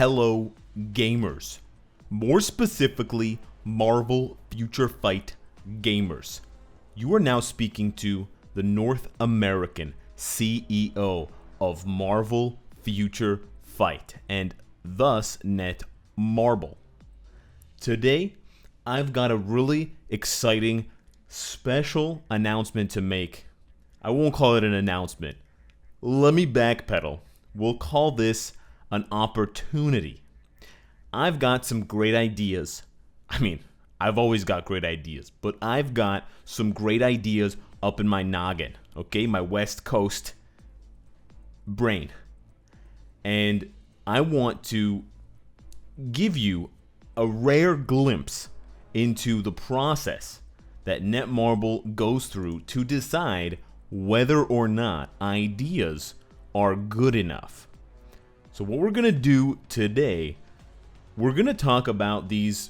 Hello gamers. More specifically, Marvel Future Fight gamers. You are now speaking to the North American CEO of Marvel Future Fight and thus Netmarble. Today, I've got a really exciting special announcement to make. I won't call it an announcement. Let me backpedal. We'll call this an opportunity. I've got some great ideas. I've always got great ideas, but I've got some great ideas up in my noggin, okay? My West Coast brain. And I want to give you a rare glimpse into the process that Netmarble goes through to decide whether or not ideas are good enough. So what we're going to do today, we're going to talk about these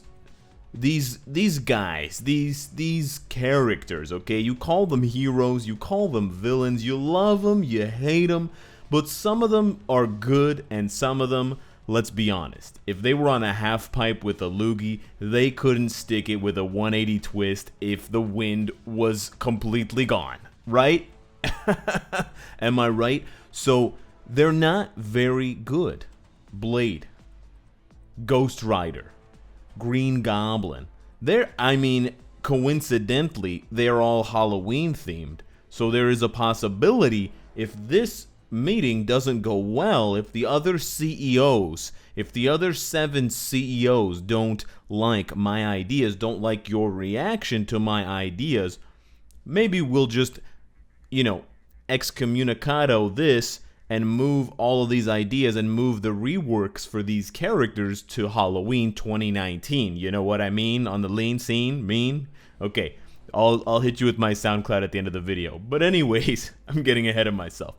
guys, these characters, okay? You call them heroes, you call them villains, you love them, you hate them, but some of them are good and some of them, let's be honest, if they were on a half pipe with a loogie, they couldn't stick it with a 180 twist if the wind was completely gone, right? Am I right? So they're not very good. Blade, Ghost Rider, Green Goblin. Coincidentally, they're all Halloween themed. So there is a possibility if this meeting doesn't go well, if the other CEOs, if the other 7 CEOs don't like my ideas, don't like your reaction to my ideas, maybe we'll just, excommunicado this and move all of these ideas and move the reworks for these characters to Halloween 2019. You know what I mean? On the lean scene? Mean? Okay, I'll hit you with my SoundCloud at the end of the video. But anyways, I'm getting ahead of myself.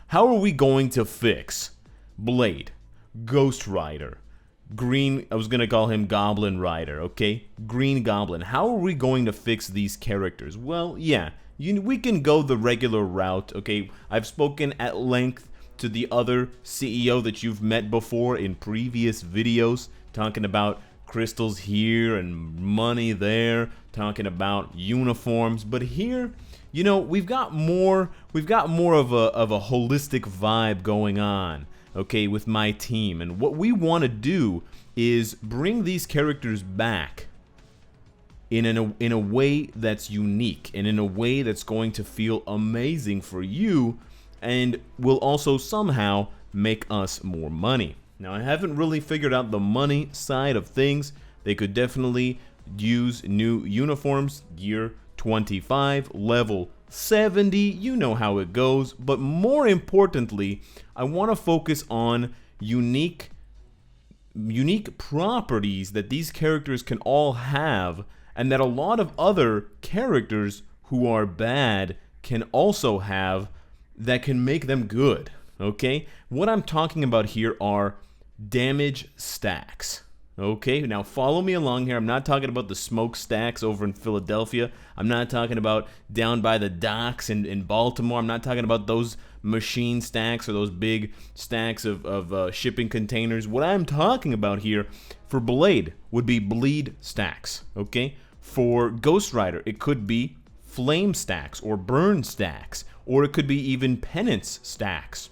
How are we going to fix Blade, Ghost Rider, I was going to call him Goblin Rider, okay? Green Goblin. How are we going to fix these characters? Well, yeah, we can go the regular route, okay? I've spoken at length to the other CEO that you've met before in previous videos, talking about crystals here and money there, talking about uniforms. But here, we've got more of a holistic vibe going on, okay, with my team. And what we want to do is bring these characters back in a way that's unique and in a way that's going to feel amazing for you and will also somehow make us more money. Now, I haven't really figured out the money side of things. They could definitely use new uniforms, gear 25, level 70, you know how it goes. But more importantly, I want to focus on unique properties that these characters can all have and that a lot of other characters who are bad can also have that can make them good, okay? What I'm talking about here are damage stacks, okay? Now follow me along here. I'm not talking about the smoke stacks over in Philadelphia. I'm not talking about down by the docks in Baltimore. I'm not talking about those machine stacks or those big stacks of shipping containers. What I'm talking about here for Blade would be bleed stacks, okay? For Ghost Rider, it could be flame stacks or burn stacks, or it could be even penance stacks.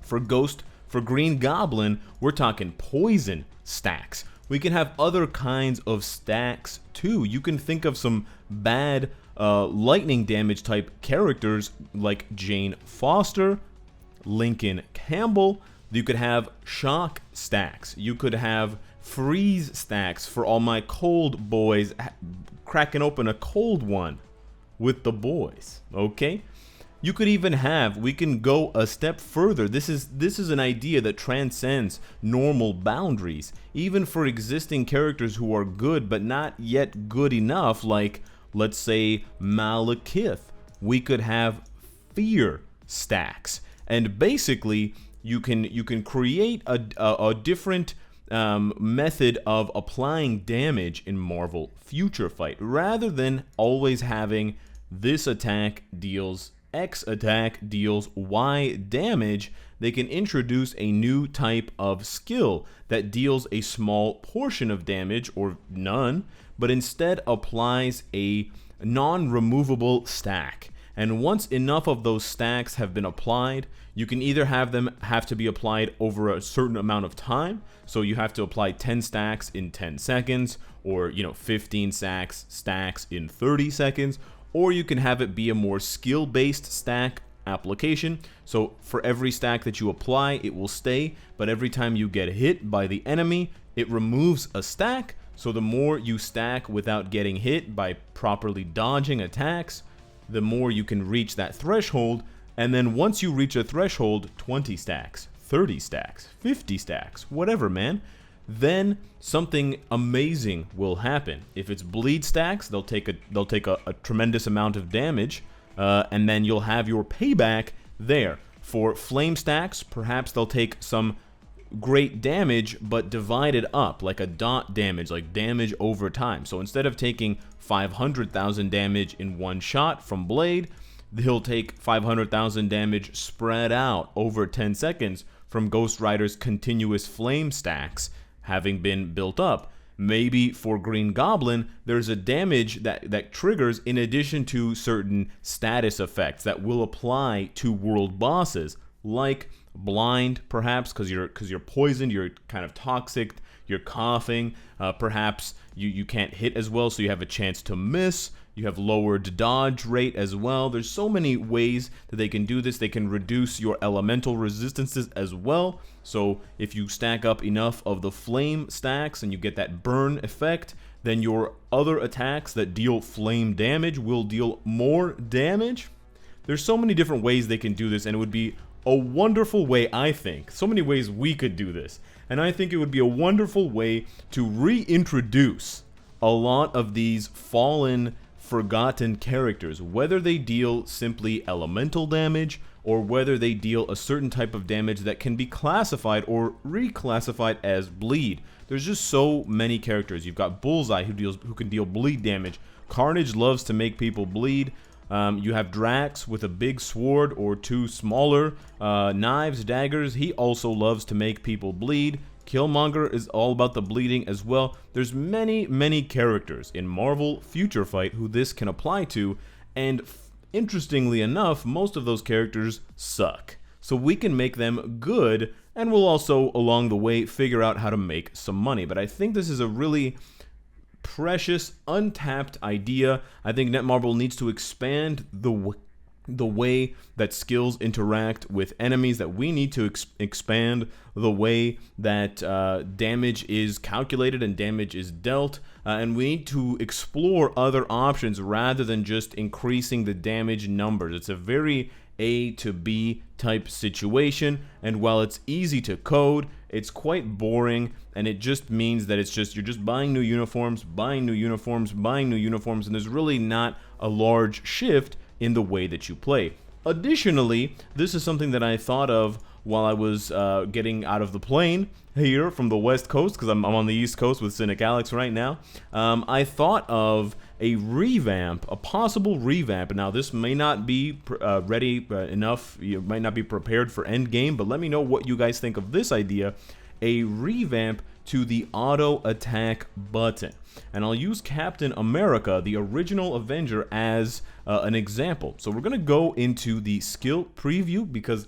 For Green Goblin, we're talking poison stacks. We can have other kinds of stacks too. You can think of some bad lightning damage type characters like Jane Foster, Lincoln Campbell. You could have shock stacks. You could have freeze stacks for all my cold boys cracking open a cold one with the boys, okay? You could even we can go a step further. This is an idea that transcends normal boundaries, even for existing characters who are good but not yet good enough, like, let's say, Malekith. We could have fear stacks. And basically, you can create a different method of applying damage in Marvel Future Fight, rather than always having this attack deals X attack deals Y damage, they can introduce a new type of skill that deals a small portion of damage, or none, but instead applies a non-removable stack. And once enough of those stacks have been applied, you can either have them have to be applied over a certain amount of time, so you have to apply 10 stacks in 10 seconds, or 15 stacks in 30 seconds, or you can have it be a more skill-based stack application. So for every stack that you apply, it will stay, but every time you get hit by the enemy, it removes a stack. So the more you stack without getting hit by properly dodging attacks, the more you can reach that threshold. And then once you reach a threshold, 20 stacks, 30 stacks, 50 stacks, whatever, man, then something amazing will happen. If it's bleed stacks, they'll take a tremendous amount of damage, and then you'll have your payback there. For flame stacks, perhaps they'll take some great damage, but divided up, like a dot damage, like damage over time. So instead of taking 500,000 damage in one shot from blade, he'll take 500,000 damage spread out over 10 seconds from Ghost Rider's continuous flame stacks having been built up. Maybe for Green Goblin, there's a damage that triggers in addition to certain status effects that will apply to world bosses, like blind, perhaps, because you're poisoned, you're kind of toxic, you're coughing, perhaps you can't hit as well, so you have a chance to miss. You have lowered dodge rate as well. There's so many ways that they can do this. They can reduce your elemental resistances as well. So if you stack up enough of the flame stacks and you get that burn effect, then your other attacks that deal flame damage will deal more damage. There's so many different ways they can do this, and it would be a wonderful way, I think. So many ways we could do this. And I think it would be a wonderful way to reintroduce a lot of these fallen, forgotten characters, whether they deal simply elemental damage or whether they deal a certain type of damage that can be classified or reclassified as bleed. There's just so many characters. You've got Bullseye who can deal bleed damage. Carnage loves to make people bleed. You have Drax with a big sword or two smaller knives, daggers. He also loves to make people bleed. Killmonger is all about the bleeding as well. There's many characters in Marvel Future Fight who this can apply to, and interestingly enough, most of those characters suck. So we can make them good, and we'll also, along the way, figure out how to make some money. But I think this is a really precious, untapped idea. I think Netmarble needs to expand the way that skills interact with enemies, that we need to expand the way that damage is calculated and damage is dealt, and we need to explore other options rather than just increasing the damage numbers. It's a very A to B type situation, and while it's easy to code, it's quite boring, and it just means that you're just buying new uniforms, buying new uniforms, buying new uniforms, and there's really not a large shift in the way that you play. Additionally, this is something that I thought of while I was getting out of the plane here from the West Coast, because I'm on the East Coast with Cynicalex right now. I thought of a revamp, a possible revamp. Now, this may not be ready enough. You might not be prepared for Endgame, but let me know what you guys think of this idea. A revamp to the auto attack button. And I'll use Captain America, the original Avenger, as an example. So we're gonna go into the skill preview because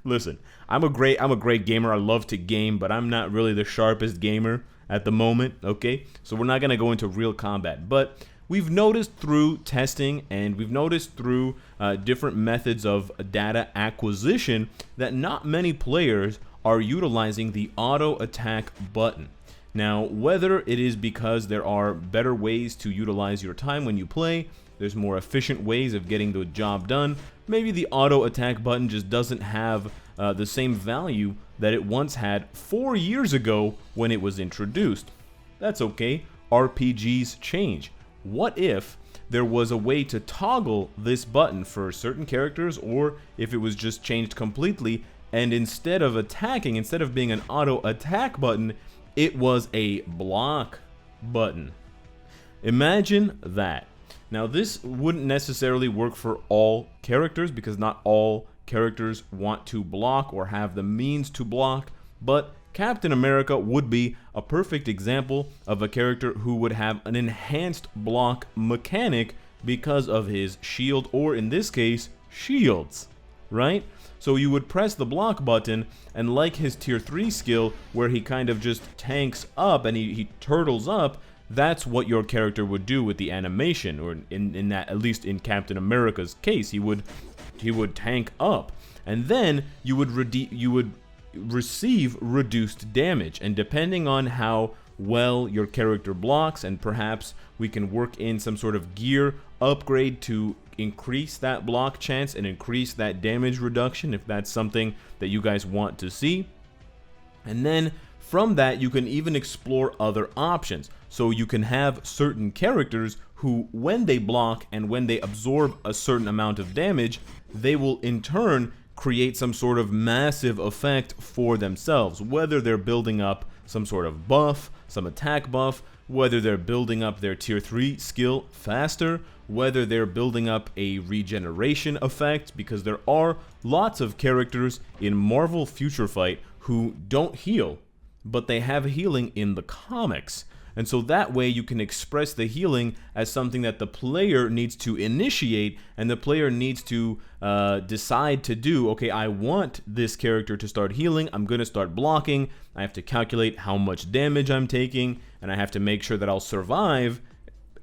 listen, I'm a great gamer. I love to game, but I'm not really the sharpest gamer at the moment, okay? So we're not gonna go into real combat, but we've noticed through testing and we've noticed through different methods of data acquisition that not many players are utilizing the auto attack button. Now, whether it is because there are better ways to utilize your time when you play, there's more efficient ways of getting the job done, maybe the auto attack button just doesn't have the same value that it once had 4 years ago when it was introduced. That's okay, RPGs change. What if there was a way to toggle this button for certain characters, or if it was just changed completely, and instead of being an auto attack button, it was a block button? Imagine that. Now, this wouldn't necessarily work for all characters because not all characters want to block or have the means to block, but Captain America would be a perfect example of a character who would have an enhanced block mechanic because of his shield, or in this case, shields, right? So you would press the block button, and like his tier 3 skill, where he kind of just tanks up and he turtles up, that's what your character would do with the animation, or in that, at least in Captain America's case, he would tank up, and then you would receive reduced damage, and depending on how well your character blocks, and perhaps we can work in some sort of gear upgrade to increase that block chance and increase that damage reduction if that's something that you guys want to see. And then from that, you can even explore other options. So you can have certain characters who, when they block and when they absorb a certain amount of damage, they will in turn create some sort of massive effect for themselves, whether they're building up some sort of buff, some attack buff, whether they're building up their tier 3 skill faster, whether they're building up a regeneration effect, because there are lots of characters in Marvel Future Fight who don't heal, but they have healing in the comics. And so that way you can express the healing as something that the player needs to initiate, and the player needs to decide to do. Okay, I want this character to start healing, I'm going to start blocking, I have to calculate how much damage I'm taking, and I have to make sure that I'll survive,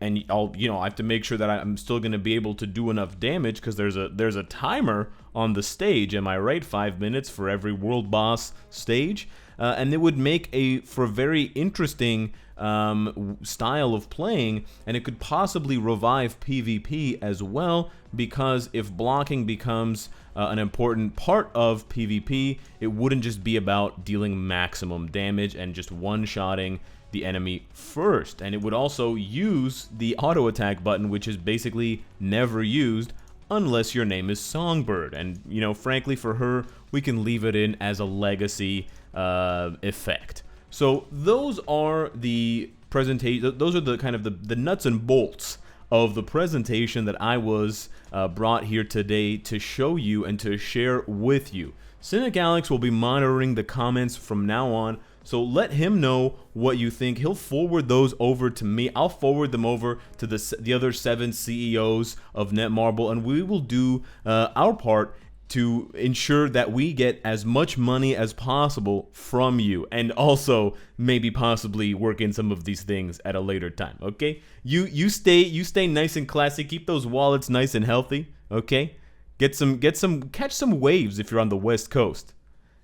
and I have to make sure that I'm still going to be able to do enough damage, because there's a timer on the stage, am I right? 5 minutes for every world boss stage. And it would make for a very interesting style of playing, and it could possibly revive PvP as well, because if blocking becomes an important part of PvP, it wouldn't just be about dealing maximum damage and just one-shotting the enemy first, and it would also use the auto attack button, which is basically never used unless your name is Songbird, and frankly, for her, we can leave it in as a legacy effect. So those are the presentation. Those are the kind of the nuts and bolts of the presentation that I was brought here today to show you and to share with you. Cynicalex will be monitoring the comments from now on, so let him know what you think. He'll forward those over to me. I'll forward them over to the other 7 CEOs of Netmarble, and we will do our part to ensure that we get as much money as possible from you, and also maybe possibly work in some of these things at a later time. Okay, you stay nice and classy. Keep those wallets nice and healthy. Okay, catch some waves if you're on the West Coast.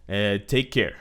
Take care.